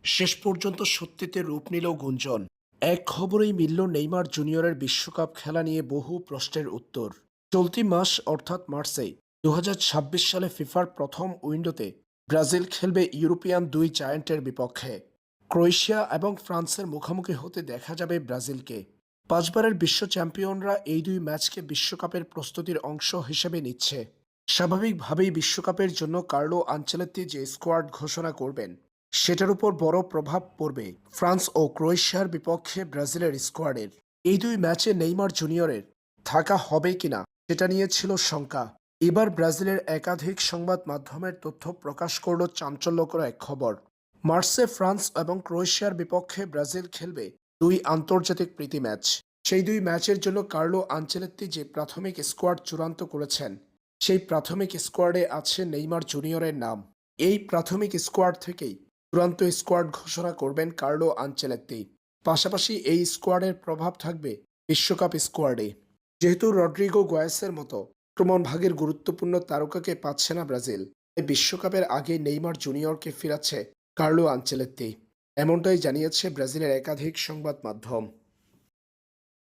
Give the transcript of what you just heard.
শেষ পর্যন্ত সত্যিতে রূপ নিল গুঞ্জন। এক খবরেই মিলল নেইমার জুনিয়রের বিশ্বকাপ খেলা নিয়ে বহু প্রশ্নের উত্তর। চলতি মাস অর্থাৎ মার্চে 2026 সালে ফিফার প্রথম উইন্ডোতে ব্রাজিল খেলবে ইউরোপিয়ান দুই জায়ান্টের বিপক্ষে। ক্রোয়েশিয়া এবং ফ্রান্সের মুখোমুখি হতে দেখা যাবে ব্রাজিলকে। পাঁচবারের বিশ্ব চ্যাম্পিয়নরা এই দুই ম্যাচকে বিশ্বকাপের প্রস্তুতির অংশ হিসেবে নিচ্ছে। স্বাভাবিকভাবেই বিশ্বকাপের জন্য কার্লো আনচেলত্তি যে স্কোয়াড ঘোষণা করবেন সেটার উপর বড় প্রভাব পড়বে ফ্রান্স ও ক্রোয়েশিয়ার বিপক্ষে ব্রাজিলের স্কোয়াডের। এই দুই ম্যাচে নেইমার জুনিয়রের থাকা হবে কিনা সেটা নিয়ে ছিল শঙ্কা। এবার ব্রাজিলের একাধিক সংবাদ মাধ্যমের তথ্য প্রকাশ করল চাঞ্চল্যকর এক খবর। মার্চে ফ্রান্স এবং ক্রোয়েশিয়ার বিপক্ষে ব্রাজিল খেলবে দুই আন্তর্জাতিক প্রীতি ম্যাচ। সেই দুই ম্যাচের জন্য কার্লো আনচেলত্তি যে প্রাথমিক স্কোয়াড চূড়ান্ত করেছেন সেই প্রাথমিক স্কোয়াডে আছে নেইমার জুনিয়রের নাম। এই প্রাথমিক স্কোয়াড থেকেই চূড়ান্ত স্কোয়াড ঘোষণা করবেন কার্লো আনচেলত্তি। পাশাপাশি এই স্কোয়াডের প্রভাব থাকবে বিশ্বকাপ স্কোয়াডে। যেহেতু রড্রিগো গোয়েসের মতো আক্রমণ ভাগের গুরুত্বপূর্ণ তারকাকে পাচ্ছে না ব্রাজিল, তাই বিশ্বকাপের আগে নেইমার জুনিয়রকে ফিরাচ্ছে কার্লো আনচেলত্তি। এমনটাই জানিয়েছে ব্রাজিলের একাধিক সংবাদ মাধ্যম।